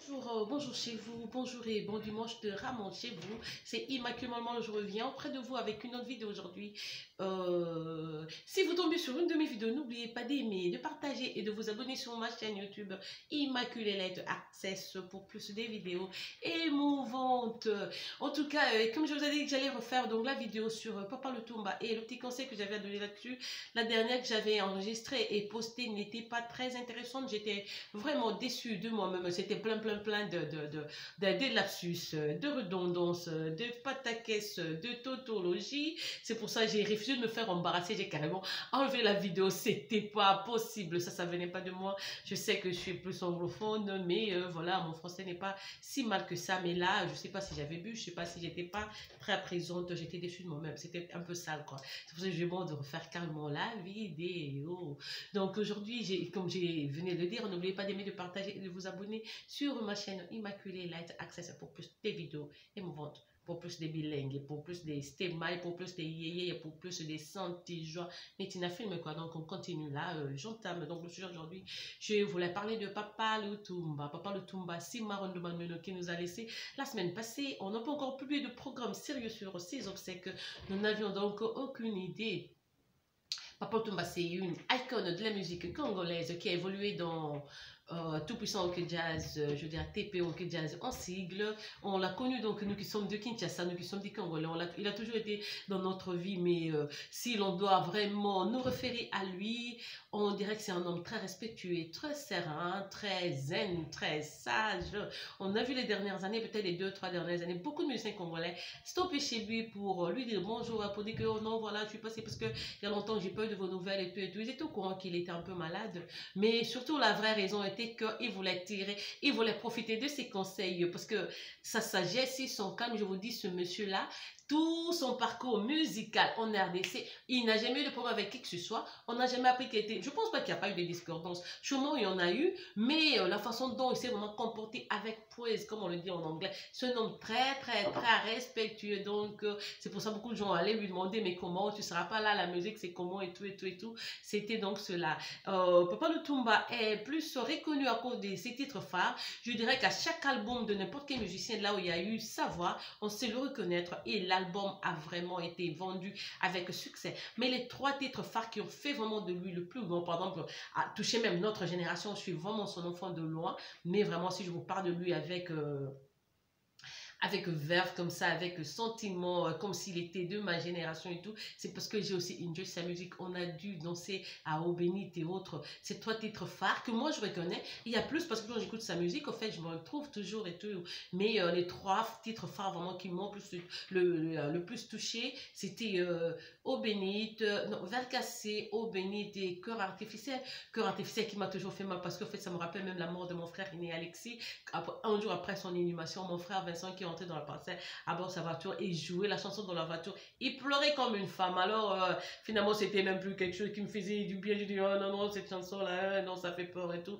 Bonjour chez vous, bonjour et bon dimanche de Ramon chez vous. C'est immaculement, je reviens auprès de vous avec une autre vidéo aujourd'hui. Si vous tombez sur une de mes vidéos, n'oubliez pas d'aimer, de partager et de vous abonner sur ma chaîne YouTube Immaculée Lettres Access pour plus de vidéos émouvantes. En tout cas, comme je vous ai dit que j'allais refaire donc la vidéo sur Papa Lutumba et le petit conseil que j'avais à donner là-dessus, la dernière que j'avais enregistrée et postée n'était pas très intéressante. J'étais vraiment déçue de moi-même. C'était plein de lapsus, de redondance, de pataquès, de tautologie. C'est pour ça que j'ai refusé de me faire embarrasser. J'ai carrément enlevé la vidéo. C'était pas possible. Ça venait pas de moi. Je sais que je suis plus anglophone, mais voilà, mon français n'est pas si mal que ça. Mais là, je sais pas si j'avais bu, je sais pas si j'étais pas très présente. J'étais déçue de moi-même. C'était un peu sale, quoi. C'est pour ça que j'ai bon de refaire carrément la vidéo. Donc aujourd'hui, comme j'ai venu de le dire, n'oubliez pas d'aimer, de partager et de vous abonner sur ma chaîne Immaculée Light Access pour plus de vidéos émouvantes, pour plus de bilingues, pour plus de stémailles, pour plus de yéyé, pour plus de santijoie. Mais tu n'as filmé quoi? Donc on continue là, j'entame. Donc le sujet aujourd'hui, je voulais parler de Papa Lutumba. Papa Lutumba, Simaron de Manmeno qui nous a laissé la semaine passée. On n'a pas encore publié de programme sérieux sur ses obsèques. Nous n'avions donc aucune idée. Papa Lutumba, c'est une icône de la musique congolaise qui a évolué dans Tout Puissant Hockey Jazz, je veux dire TP Hockey Jazz en sigle. On l'a connu, donc nous qui sommes de Kinshasa, nous qui sommes des Congolais, il a toujours été dans notre vie, mais si l'on doit vraiment nous référer à lui, on dirait que c'est un homme très respectueux, très serein, très zen, très sage. On a vu les dernières années, peut-être les 2-3 dernières années, beaucoup de musiciens congolais stopper chez lui pour lui dire bonjour, pour dire que oh non, voilà, je suis passé parce qu'il y a longtemps, j'ai pas eu de vos nouvelles et tout et tout. Ils étaient au courant qu'il était un peu malade, mais surtout la vraie raison était qu'il voulait tirer, il voulait profiter de ses conseils parce que sa sagesse et son calme, je vous dis, ce monsieur-là, tout son parcours musical en RDC, il n'a jamais eu de problème avec qui que ce soit. On n'a jamais appris qu'il était... Je pense pas qu'il n'y a pas eu de discordance. Sûrement, il y en a eu, mais la façon dont il s'est vraiment comporté avec poise, comme on le dit en anglais, c'est un homme très respectueux. Donc, c'est pour ça que beaucoup de gens allaient lui demander, mais comment, tu ne seras pas là, la musique, c'est comment, et tout, et tout, et tout. C'était donc cela. Papa Lutumba est plus reconnu à cause de ses titres phares. Je dirais qu'à chaque album de n'importe quel musicien, là où il y a eu sa voix, on sait le reconnaître et l'album a vraiment été vendu avec succès. Mais les 3 titres phares qui ont fait vraiment de lui le plus grand, par exemple, a touché même notre génération, je suis vraiment son enfant de loin, mais vraiment si je vous parle de lui avec verve comme ça, avec sentiment, comme s'il était de ma génération et tout, c'est parce que j'ai aussi enjoy sa musique. On a dû danser à Eau Bénite et autres. Ces 3 titres phares que moi je reconnais. Il y a plus parce que quand j'écoute sa musique, en fait, je me retrouve toujours et tout. Mais les 3 titres phares vraiment qui m'ont le plus touché, c'était Eau Bénite, non, Verre Cassé, Eau Bénite et Cœur Artificiel. Cœur Artificiel qui m'a toujours fait mal parce qu'en fait, ça me rappelle même la mort de mon frère aîné Alexis. Un jour après son inhumation, mon frère Vincent qui entré dans la parcelle à bord de sa voiture et jouait la chanson dans la voiture. Il pleurait comme une femme. Alors, finalement, c'était même plus quelque chose qui me faisait du bien. J'ai dit, oh non, non, cette chanson-là, non, ça fait peur et tout.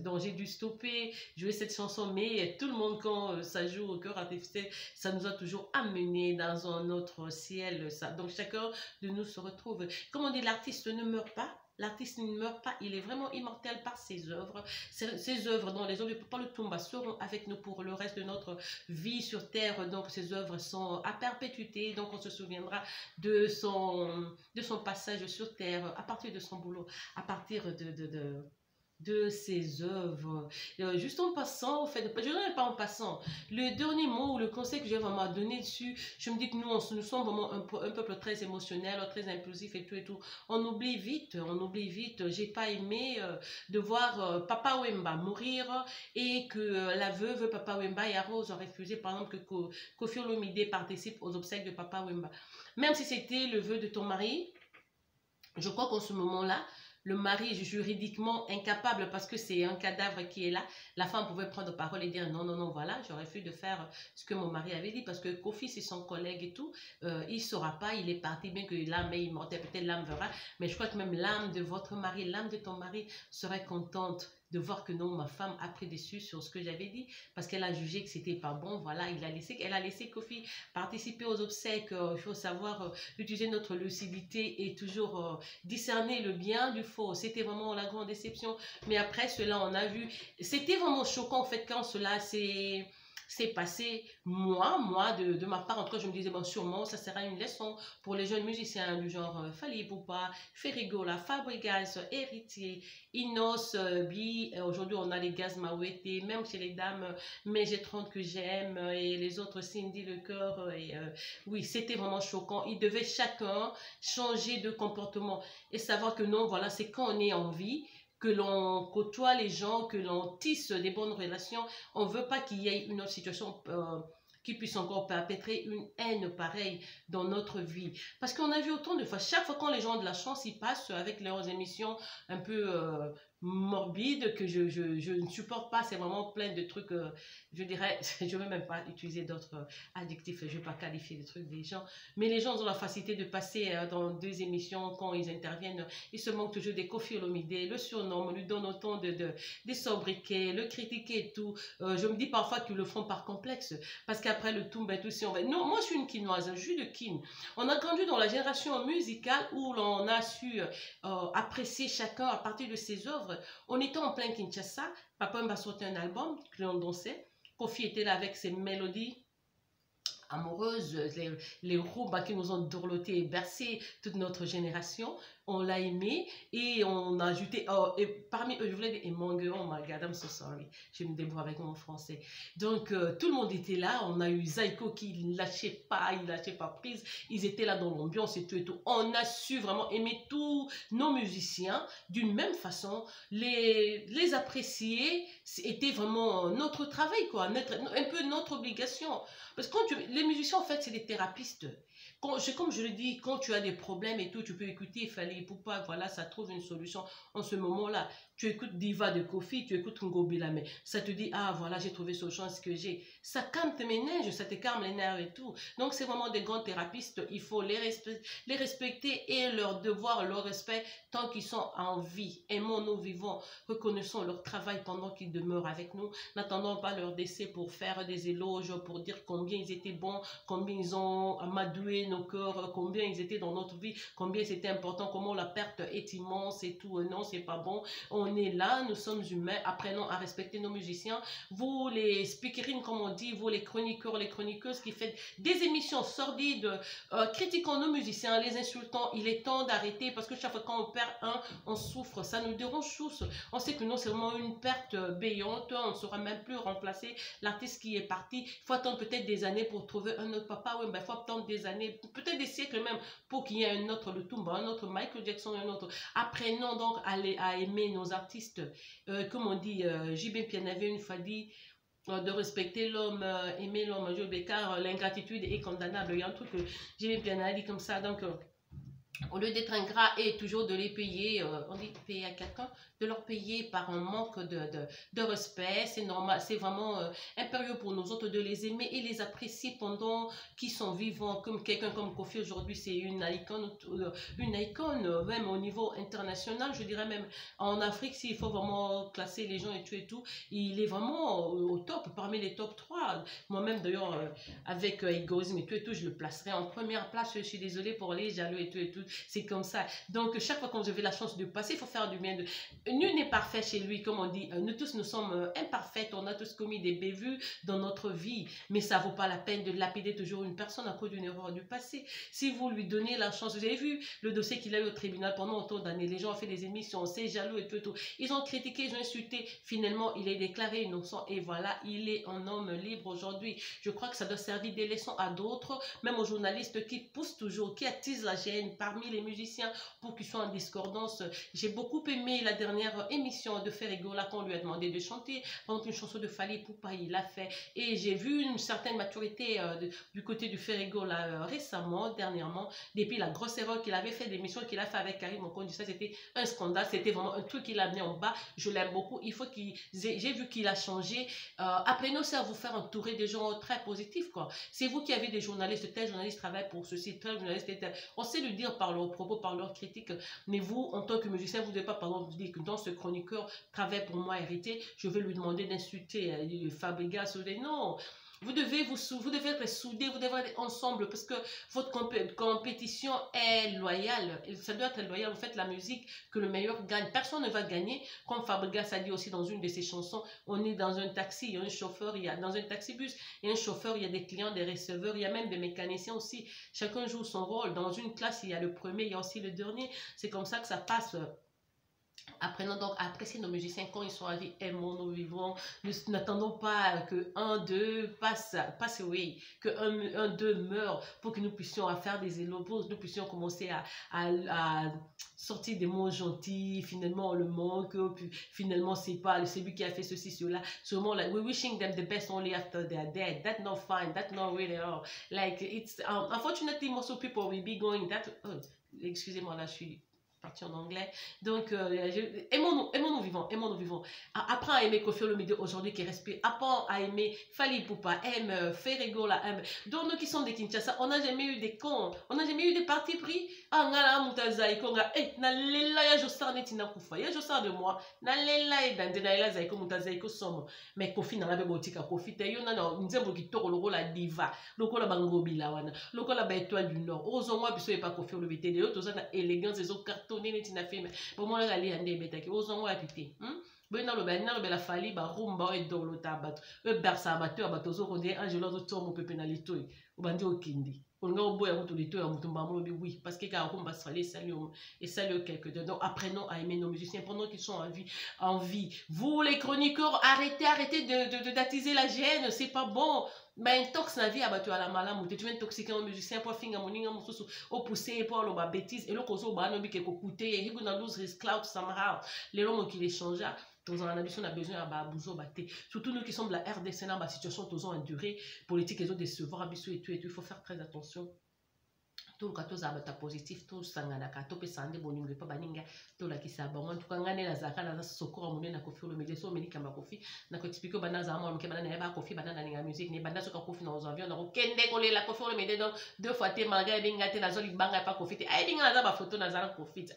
Donc j'ai dû stopper, jouer cette chanson. Mais tout le monde, quand ça joue au Cœur Artificiel, ça nous a toujours amené dans un autre ciel. Ça. Donc, chacun de nous se retrouve. Comme on dit, l'artiste ne meurt pas. L'artiste ne meurt pas, il est vraiment immortel par ses œuvres. Ses œuvres, dont les œuvres de Papa Lutumba seront avec nous pour le reste de notre vie sur Terre. Donc, ses œuvres sont à perpétuité. Donc, on se souviendra de son passage sur Terre, à partir de son boulot, à partir de ses œuvres. Juste en passant, en fait, je ne pas en passant, le dernier mot ou le conseil que j'ai vraiment donné dessus, je me dis que nous sommes vraiment un peuple très émotionnel, très impulsif et tout et tout. On oublie vite, on oublie vite. J'ai pas aimé de voir Papa Wemba mourir et que la veuve Papa Wemba et Rose ont refusé, par exemple, que Koffi Olomide participe aux obsèques de Papa Wemba. Même si c'était le vœu de ton mari, je crois qu'en ce moment-là, le mari est juridiquement incapable parce que c'est un cadavre qui est là. La femme pouvait prendre parole et dire non, non, non, voilà, j'aurais refusé de faire ce que mon mari avait dit parce que Kofi, c'est son collègue et tout. Il ne saura pas, il est parti, bien que l'âme est immortelle, peut-être l'âme verra. Mais je crois que même l'âme de votre mari, l'âme de ton mari serait contente de voir que non, ma femme a pris dessus sur ce que j'avais dit, parce qu'elle a jugé que c'était pas bon. Voilà, elle a laissé Kofi participer aux obsèques. Il faut savoir utiliser notre lucidité et toujours discerner le bien du faux. C'était vraiment la grande déception. Mais après cela, on a vu, c'était vraiment choquant en fait quand cela s'est passé. Moi, de ma part, en tout cas, je me disais, bon, sûrement, ça sera une leçon pour les jeunes musiciens du genre Fally Ipupa, Ferrigola, Fabregas, Héritier, Inos, Bi. Aujourd'hui, on a les Gaz Mawete, même chez les dames, mais j'ai 30 que j'aime, et les autres, Cindy Le Cœur. Oui, c'était vraiment choquant. Ils devaient chacun changer de comportement et savoir que non, voilà, c'est quand on est en vie, que l'on côtoie les gens, que l'on tisse des bonnes relations. On ne veut pas qu'il y ait une autre situation qui puisse encore perpétrer une haine pareille dans notre vie. Parce qu'on a vu autant de fois, chaque fois quand les gens ont de la chance, ils passent avec leurs émissions un peu morbides que je ne supporte pas. C'est vraiment plein de trucs, je dirais, je ne vais même pas utiliser d'autres adjectifs, je ne vais pas qualifier des trucs des gens. Mais les gens ont la facilité de passer dans deux émissions quand ils interviennent. Ils se moquent toujours des Koffi Olomide, le surnomment, lui donnent autant des sobriquets, le critiquer et tout. Je me dis parfois qu'ils le font par complexe. Parce qu'après le tout, ben tout si on va... Non, moi je suis une quinoise, un jus de kin. On a grandi dans la génération musicale où l'on a su apprécier chacun à partir de ses œuvres. On était en plein Kinshasa, Papa m'a sorti un album que l'on dansait. Kofi était là avec ses mélodies amoureuses, les roues qui nous ont dorloté et bercé toute notre génération. On l'a aimé et on a ajouté, et parmi eux, je voulais dire, et mon God, oh my God, I'm so sorry, je me débrouille avec mon français. Donc, tout le monde était là, on a eu Zaiko qui ne lâchait pas, il ne lâchait pas prise, ils étaient là dans l'ambiance et tout et tout. On a su vraiment aimer tous nos musiciens d'une même façon, les apprécier, c'était vraiment notre travail, quoi, un peu notre obligation. Parce que les musiciens, en fait, c'est des thérapistes. Comme je le dis, quand tu as des problèmes et tout, tu peux écouter Fally Ipupa, voilà, ça trouve une solution en ce moment-là. Tu écoutes Diva de Kofi, tu écoutes Ngobi Lame, ça te dit, ah voilà, j'ai trouvé solution à ce que j'ai. Ça calme tes méninges, ça te calme les nerfs et tout. Donc c'est vraiment des grands thérapistes, il faut les respecter et leur devoir, leur respect tant qu'ils sont en vie. Aimons-nous, vivons, reconnaissons leur travail pendant qu'ils demeurent avec nous. N'attendons pas leur décès pour faire des éloges, pour dire combien ils étaient bons, combien ils ont amadoué nos cœurs, combien ils étaient dans notre vie, combien c'était important, comment la perte est immense et tout. Non, c'est pas bon. On est là, nous sommes humains, apprenons à respecter nos musiciens. Vous, les speakerines, comme on dit, vous, les chroniqueurs, les chroniqueuses qui faites des émissions sordides, critiquant nos musiciens, les insultant, il est temps d'arrêter parce que chaque fois qu'on perd un, on souffre. Ça nous dérange tous. On sait que non, c'est vraiment une perte béante. On ne saura même plus remplacer l'artiste qui est parti. Il faut attendre peut-être des années pour trouver un autre papa. Oui, ben, il faut attendre des années, peut-être des siècles même, pour qu'il y ait un autre Lutumba, un autre Michael Jackson, un autre. Apprenons donc à aimer nos artistes. Comme on dit, J.B. Pianavé une fois dit, de respecter l'homme, aimer l'homme, car l'ingratitude est condamnable. Il y a un truc que J.B. Pianavé dit comme ça, donc au lieu d'être ingrat et toujours de les payer, on dit payer à quelqu'un, de leur payer par un manque de respect, c'est normal, c'est vraiment impérieux pour nous autres de les aimer et les apprécier pendant qu'ils sont vivants, comme quelqu'un comme Kofi aujourd'hui, c'est une icône, même au niveau international, je dirais même en Afrique, s'il faut vraiment classer les gens et tout, il est vraiment au top, parmi les top 3. Moi-même d'ailleurs, avec égoïsme et tout, je le placerai en première place, je suis désolée pour les jaloux et tout, c'est comme ça. Donc chaque fois que j'avais la chance de passer, il faut faire du bien. Nul n'est parfait chez lui, comme on dit. Nous tous, nous sommes imparfaits. On a tous commis des bévues dans notre vie. Mais ça ne vaut pas la peine de lapider toujours une personne à cause d'une erreur du passé. Si vous lui donnez la chance, vous avez vu le dossier qu'il a eu au tribunal pendant autant d'années. Les gens ont fait des émissions, c'est jaloux et tout. Ils ont critiqué, ils ont insulté. Finalement, il est déclaré innocent. Et voilà, il est un homme libre aujourd'hui. Je crois que ça doit servir des leçons à d'autres, même aux journalistes qui poussent toujours, qui attisent la gêne parmi les musiciens pour qu'ils soient en discordance. J'ai beaucoup aimé la dernière émission de Ferrigola qu'on lui a demandé de chanter. Par exemple, une chanson de Fally Ipupa, il l'a fait. Et j'ai vu une certaine maturité du côté du Ferrigola récemment, dernièrement, depuis la grosse erreur qu'il avait fait, l'émission qu'il a fait avec Karim Okondi. Ça, c'était un scandale. C'était vraiment un truc qu'il a amené en bas. Je l'aime beaucoup. Il faut qu'il... J'ai vu qu'il a changé. Apprenez aussi à vous faire entourer des gens très positifs, quoi. C'est vous qui avez des journalistes, tel journaliste travaille pour ceci, tel journaliste, tel. On sait lui dire par leurs propos, par leurs critiques. Mais vous, en tant que musicien, vous ne devez pas, par exemple, dire que dans ce chroniqueur travaille pour moi hérité, je vais lui demander d'insulter Fabregas. Non, vous devez être soudés, vous devez être ensemble parce que votre compétition est loyale. Ça doit être loyal. Vous faites la musique que le meilleur gagne. Personne ne va gagner. Comme Fabregas a dit aussi dans une de ses chansons, on est dans un taxi, il y a un chauffeur, dans un taxi-bus, il y a un chauffeur, il y a des clients, des receveurs, il y a même des mécaniciens aussi. Chacun joue son rôle. Dans une classe, il y a le premier, il y a aussi le dernier. C'est comme ça que ça passe. Apprenons donc à apprécier nos musiciens quand ils sont à vie, aimons-nous, vivons. N'attendons pas que un d'eux passe away, que un d'eux meure pour que nous puissions faire des éloges, nous puissions commencer à sortir des mots gentils. Finalement, on le manque, puis finalement, c'est pas celui qui a fait ceci, cela. Sûrement, like, we're wishing them the best only after they are dead. That's not fine, that's not really all. Like, it's, unfortunately, most of people will be going that, excusez-moi, là, je suis partie en anglais. Donc, aimons-nous vivants, aimons-nous vivants. Apprends à aimer Koffi Olomide aujourd'hui qui respire. Apprends à aimer Fally Ipupa, aime Ferrego, aime. Donc, nous qui sommes des Kinshasa, on n'a jamais eu des cons, on n'a jamais eu des partis pris. Ah, ngala mutaza ikonga, na lela ya josar netina kufa, ya josar de moi, na lela ya dandena ela zaiko mutaza iko somo. Mais Koffi na labe botika Koffi te yo na nzembo kitoko loko la diva, loko la bangobi la wana, loko la ba étoile du nord. Ozo moi biso e pas Koffi Olomide, yo toza na élégance ezo cartonné netina filme. Pour moi la li ande betaki, ozo moi apité. Bena lo la Fally ba rumba e dolo tabato. E bersa amateur bato zo konde Angelo zo tomo pepe na litoi. Obandi okindi. On a beau avoir tout les tours, oui, parce que quand on va se et salut quelques-uns. Donc apprenons à aimer nos musiciens pendant qu'ils sont en vie. Vous les chroniqueurs, arrêtez d'attiser la gêne, c'est pas bon. Mais tox na vie abattu à la malam, tu viens intoxiquer un musicien pour finir mon ninga mususu, au pousser pour le bêtise et le kozo ba no bi ke kokute, et he gonna lose his clout somehow. Les hommes qui les changent. Dans un ambition, on a besoin à bouger, surtout nous qui sommes de la RDC, dans la situation, tous ont enduré, politique, ils ont décevoir, et tout, il faut faire très attention. Tout le cas abata positif tout sanganaka to pe sande boningo pa baninga to la kisa ba en tout cas ngane na zaka na sokora munene na Koffi Olomide so medika ma Koffi na ko expliquer bana za mo mke bana na ba Koffi bana na ninga musique ni banda so ka Koffi na avion na ko kende ko le la Koffi Olomide donc deux fois te malgré binga te na zoli banga pa Koffi te ay binga na za ba photo na za Koffi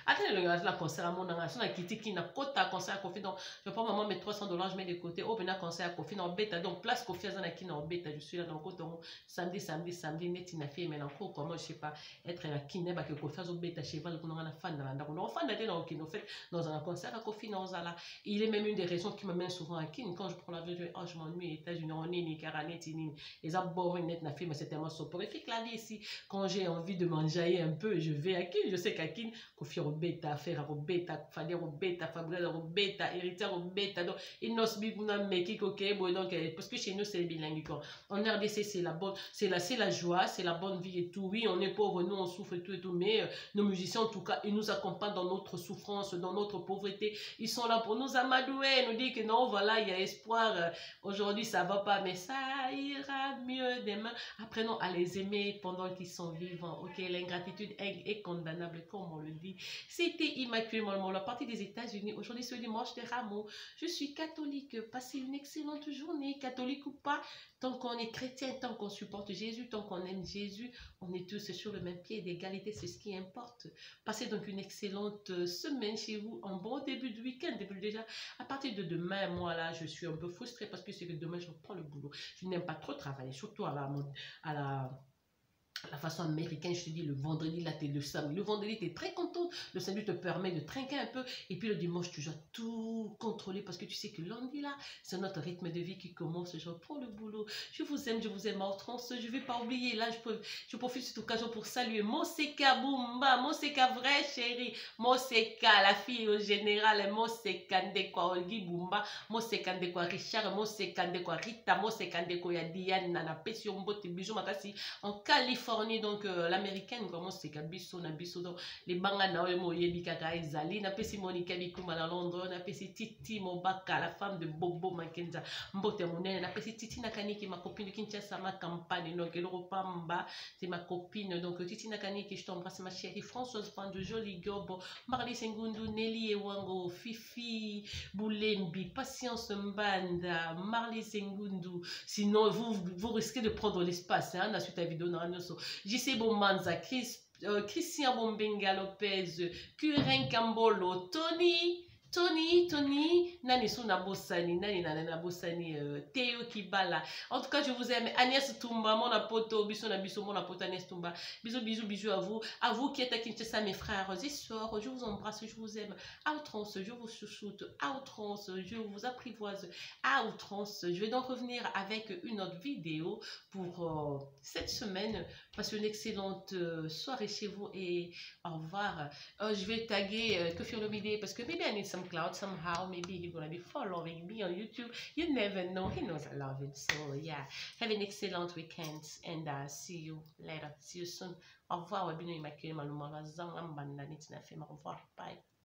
attends le la concert mon na so na kitiki na kota concert Koffi donc je prends maman mes $300 je mets de côté au bena concert Koffi na beta donc place Koffi za na ki na beta je suis là dans coton samedi net na fait mais encore comment je sais pas être à kiné ba que Koffi azo beta cheval qu'on a na fan na ndako no fan na dans kino fait dans un concert à Koffi na zala il est même une des raisons qui m'amène souvent à Kin quand je prends l'avion je je m'ennuie États-Unis on est ni Karanetti ni les abord net na fait mais c'est tellement soporifique la vie ici quand j'ai envie de m'enjailler un peu je vais à Kin je sais qu'à Kin Koffi beta faire beta Fally beta Fabrice beta héritier beta donc il nos biguna meki OK bon donc parce que chez nous c'est bilingue quoi en RDC c'est la bonne c'est la joie c'est la bonne vie et tout oui on est pauvre nous on souffre et tout mais nos musiciens en tout cas ils nous accompagnent dans notre souffrance dans notre pauvreté ils sont là pour nous amadouer nous dire que non voilà il y a espoir aujourd'hui ça va pas mais ça ira mieux demain apprenons à les aimer pendant qu'ils sont vivants ok l'ingratitude est condamnable comme on le dit c'était Immaculée Mollement la partie des États-Unis aujourd'hui c'est le dimanche de Rameau je suis catholique passez une excellente journée catholique ou pas tant qu'on est chrétien tant qu'on supporte Jésus tant qu'on aime Jésus on est tous sur le même pied d'égalité, c'est ce qui importe. Passez donc une excellente semaine chez vous, un bon début de week-end. Déjà, à partir de demain, moi là, je suis un peu frustrée parce que c'est que demain, je reprends le boulot. Je n'aime pas trop travailler, surtout à la façon américaine, je te dis, le vendredi, là, t'es le samedi. Le vendredi, t'es très content. Le samedi te permet de trinquer un peu. Et puis le dimanche, tu dois tout contrôler parce que tu sais que lundi, là, c'est notre rythme de vie qui commence. Je reprends le boulot. Je vous aime à outrance. Je ne vais pas oublier. Là, je profite de cette occasion pour saluer Moseka Bumba, Moseka vrai chéri, Moseka la fille au général, Moseka Ndekwa Olgi Bumba, Moseka Ndekwa Richard, Moseka Ndekwa Rita, Moseka Ndekwa Diane, Nana Pesio Mbote Bijou Makasi, en Californie. Donc l'américaine comment c'est kabiso na biso donc les banga na mo yebi kaka ezali na pesi Monica Bikuma na Londres na pesi Titi Mobaka la femme de Bobo Makenza mbote monene na pesi Titi Nakaniki ma copine de Kinshasa ma campagne donc le Pamba c'est ma copine donc Titi Nakaniki je t'embrasse ma chérie Françoise Pan de Jolie Gobo Marley Sengundu Nelly Ewango Fifi Boulembi Patience Mbanda Marley Sengundu sinon vous risquez de prendre l'espace hein la suite à vidéo na JC Bomanza, Chris Christian Bombenga Lopez, Kuren Kambolo, Tony, Nani Suna Bossani, Nani Nana Bossani, Théo Kibala. En tout cas, je vous aime. Agnès Toumba, mon apoto, Bisson Abisso, mon apoto Agnès Toumba. Bisous à vous qui êtes à Kinshasa, mes frères et sœurs. Je vous embrasse, je vous aime. À outrance, je vous chouchoute. À outrance, je vous apprivoise. À outrance, je vais donc revenir avec une autre vidéo pour cette semaine. Passez une excellente soirée chez vous et au revoir. Je vais taguer Kofi Olomide parce que maybe I need some clout somehow. Maybe he's gonna be following me on YouTube. You never know. He knows I love him. So yeah, have an excellent weekend and see you later. See you soon. Au revoir. Au revoir. Bye.